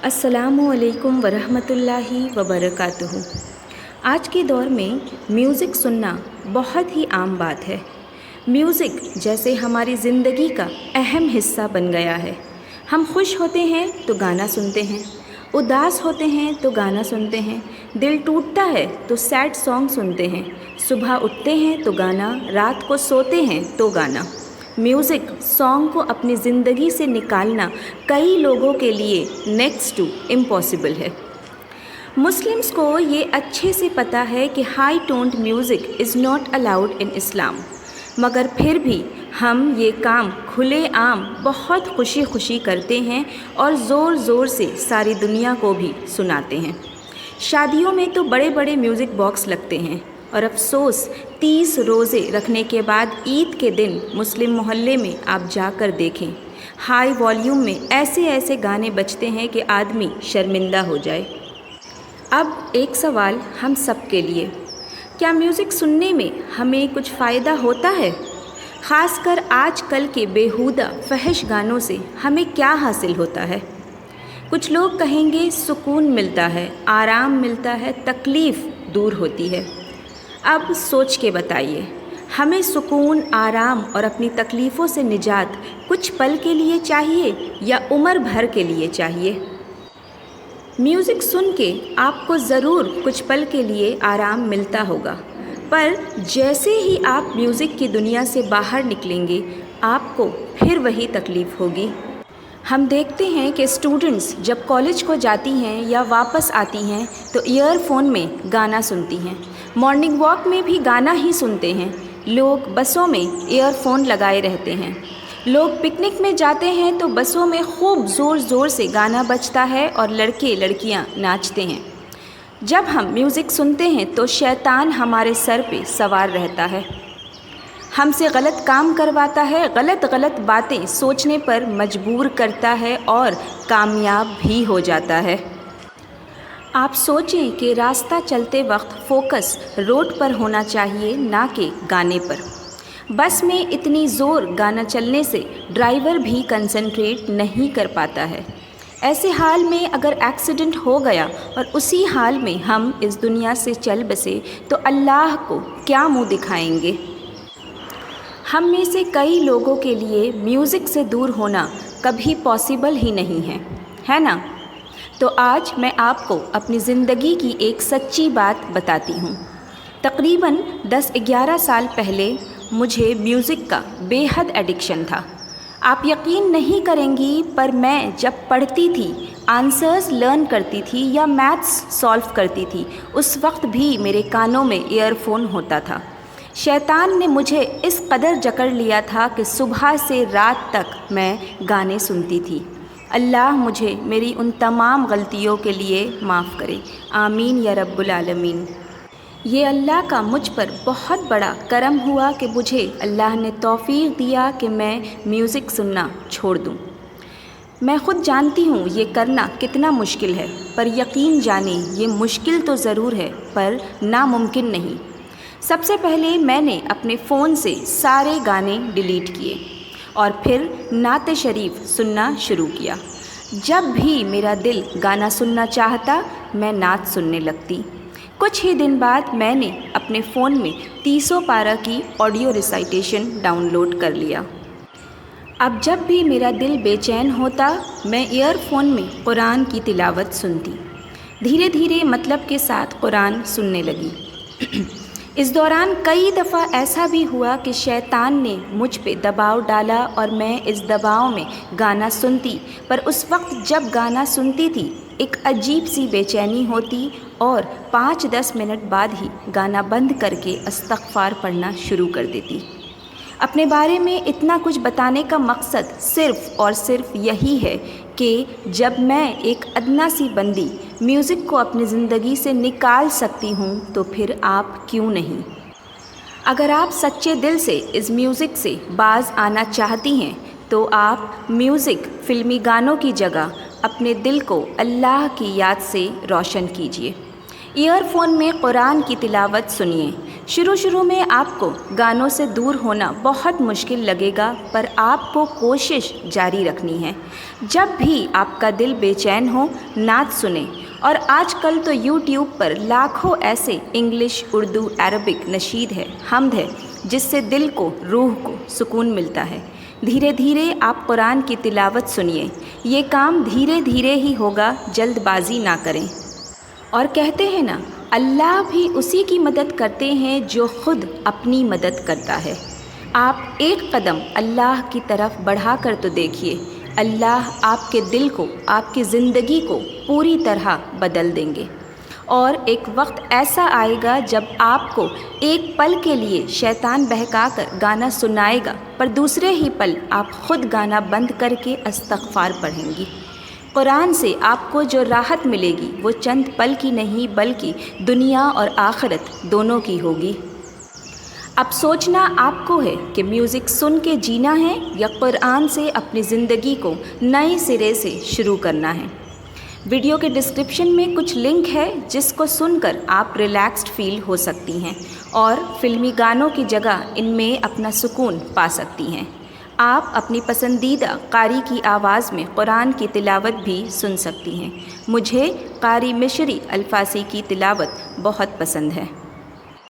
السلام علیکم ورحمۃ اللہ وبرکاتہ۔ آج کے دور میں میوزک سننا بہت ہی عام بات ہے۔ میوزک جیسے ہماری زندگی کا اہم حصہ بن گیا ہے۔ ہم خوش ہوتے ہیں تو گانا سنتے ہیں، اداس ہوتے ہیں تو گانا سنتے ہیں، دل ٹوٹتا ہے تو سیڈ سانگ سنتے ہیں، صبح اٹھتے ہیں تو گانا، رات کو سوتے ہیں تو گانا۔ میوزک سانگ کو اپنی زندگی سے نکالنا کئی لوگوں کے لیے نیکسٹ ٹو امپاسبل ہے۔ مسلمس کو یہ اچھے سے پتہ ہے کہ high toned music is not allowed in Islam, مگر پھر بھی ہم یہ کام کھلے عام بہت خوشی کرتے ہیں اور زور زور سے ساری دنیا کو بھی سناتے ہیں۔ شادیوں میں تو بڑے بڑے میوزک باکس لگتے ہیں، اور افسوس 30 روزے رکھنے کے بعد عید کے دن مسلم محلے میں آپ جا کر دیکھیں، ہائی والیوم میں ایسے گانے بجتے ہیں کہ آدمی شرمندہ ہو جائے۔ اب ایک سوال ہم سب کے لیے، کیا میوزک سننے میں ہمیں کچھ فائدہ ہوتا ہے؟ خاص کر آج کل کے بیہودہ فحش گانوں سے ہمیں کیا حاصل ہوتا ہے؟ کچھ لوگ کہیں گے سکون ملتا ہے، آرام ملتا ہے، تکلیف دور ہوتی ہے۔ اب سوچ کے بتائیے، ہمیں سکون، آرام اور اپنی تکلیفوں سے نجات کچھ پل کے لیے چاہیے یا عمر بھر کے لیے چاہیے؟ میوزک سن کے آپ کو ضرور کچھ پل کے لیے آرام ملتا ہوگا، پر جیسے ہی آپ میوزک کی دنیا سے باہر نکلیں گے، آپ کو پھر وہی تکلیف ہوگی۔ ہم دیکھتے ہیں کہ اسٹوڈنٹس جب کالج کو جاتی ہیں یا واپس آتی ہیں تو ایئر فون میں گانا سنتی ہیں، مارننگ واک میں بھی گانا ہی سنتے ہیں، لوگ بسوں میں ایئر فون لگائے رہتے ہیں، لوگ پکنک میں جاتے ہیں تو بسوں میں خوب زور سے گانا بجتا ہے اور لڑکے لڑکیاں ناچتے ہیں۔ جب ہم میوزک سنتے ہیں تو شیطان ہمارے سر پہ سوار رہتا ہے، ہم سے غلط کام کرواتا ہے، غلط باتیں سوچنے پر مجبور کرتا ہے اور کامیاب بھی ہو جاتا ہے۔ آپ سوچیں کہ راستہ چلتے وقت فوکس روڈ پر ہونا چاہیے، نہ کہ گانے پر۔ بس میں اتنی زور گانا چلنے سے ڈرائیور بھی کنسنٹریٹ نہیں کر پاتا ہے۔ ایسے حال میں اگر ایکسیڈنٹ ہو گیا اور اسی حال میں ہم اس دنیا سے چل بسے تو اللہ کو کیا منہ دکھائیں گے؟ ہم میں سے کئی لوگوں کے لیے میوزک سے دور ہونا کبھی پاسبل ہی نہیں ہے نا؟ تو آج میں آپ کو اپنی زندگی کی ایک سچی بات بتاتی ہوں۔ تقریباً 10-11 سال پہلے مجھے میوزک کا بے حد ایڈکشن تھا۔ آپ یقین نہیں کریں گی، پر میں جب پڑھتی تھی، آنسرز لرن کرتی تھی یا میتھس سالو کرتی تھی، اس وقت بھی میرے کانوں میں ایئر فون ہوتا تھا۔ شیطان نے مجھے اس قدر جکڑ لیا تھا کہ صبح سے رات تک میں گانے سنتی تھی۔ اللہ مجھے میری ان تمام غلطیوں کے لیے معاف کرے، آمین یا رب العالمین۔ یہ اللہ کا مجھ پر بہت بڑا کرم ہوا کہ مجھے اللہ نے توفیق دیا کہ میں میوزک سننا چھوڑ دوں۔ میں خود جانتی ہوں یہ کرنا کتنا مشکل ہے، پر یقین جانیں یہ مشکل تو ضرور ہے پر ناممکن نہیں۔ سب سے پہلے میں نے اپنے فون سے سارے گانے ڈیلیٹ کیے اور پھر نعت شریف سننا شروع کیا۔ جب بھی میرا دل گانا سننا چاہتا، میں نعت سننے لگتی۔ کچھ ہی دن بعد میں نے اپنے فون میں 30 پارہ کی آڈیو ریسائٹیشن ڈاؤن لوڈ کر لیا۔ اب جب بھی میرا دل بے چین ہوتا، میں ایئر فون میں قرآن کی تلاوت سنتی، دھیرے مطلب کے ساتھ قرآن سننے لگی۔ اس دوران کئی دفعہ ایسا بھی ہوا کہ شیطان نے مجھ پہ دباؤ ڈالا اور میں اس دباؤ میں گانا سنتی، پر اس وقت جب گانا سنتی تھی ایک عجیب سی بے چینی ہوتی اور 5-10 منٹ بعد ہی گانا بند کر کے استغفار پڑھنا شروع کر دیتی۔ اپنے بارے میں اتنا کچھ بتانے کا مقصد صرف اور صرف یہی ہے کہ جب میں ایک ادنا سی بندی میوزک کو اپنی زندگی سے نکال سکتی ہوں تو پھر آپ کیوں نہیں؟ اگر آپ سچے دل سے اس میوزک سے باز آنا چاہتی ہیں تو آپ میوزک، فلمی گانوں کی جگہ اپنے دل کو اللہ کی یاد سے روشن کیجیے۔ ایئر فون میں قرآن کی تلاوت سنیے، شروع میں آپ کو گانوں سے دور ہونا بہت مشکل لگے گا، پر آپ کو کوشش جاری رکھنی ہے۔ جب بھی آپ کا دل بے چین ہو، نعت سنیں، اور آج کل تو یوٹیوب پر لاکھوں ایسے انگلش، اردو، عربک نشید ہے، حمد ہے، جس سے دل کو، روح کو سکون ملتا ہے۔ دھیرے دھیرے آپ قرآن کی تلاوت سنیے، یہ کام دھیرے دھیرے ہی ہوگا، جلد بازی نہ کریں۔ اور کہتے ہیں نا، اللہ بھی اسی کی مدد کرتے ہیں جو خود اپنی مدد کرتا ہے۔ آپ ایک قدم اللہ کی طرف بڑھا کر تو دیکھیے، اللہ آپ کے دل کو، آپ کی زندگی کو پوری طرح بدل دیں گے۔ اور ایک وقت ایسا آئے گا جب آپ کو ایک پل کے لیے شیطان بہکا کر گانا سنائے گا، پر دوسرے ہی پل آپ خود گانا بند کر کے استغفار پڑھیں گی۔ قرآن سے آپ کو جو راحت ملے گی وہ چند پل کی نہیں، بلکہ دنیا اور آخرت دونوں کی ہوگی۔ اب سوچنا آپ کو ہے کہ میوزک سن کے جینا ہے یا قرآن سے اپنی زندگی کو نئے سرے سے شروع کرنا ہے۔ ویڈیو کے ڈسکرپشن میں کچھ لنک ہے جس کو سن کر آپ ریلیکسڈ فیل ہو سکتی ہیں اور فلمی گانوں کی جگہ ان میں اپنا سکون پا سکتی ہیں۔ آپ اپنی پسندیدہ قاری کی آواز میں قرآن کی تلاوت بھی سن سکتی ہیں۔ مجھے قاری مشری الفاسی کی تلاوت بہت پسند ہے۔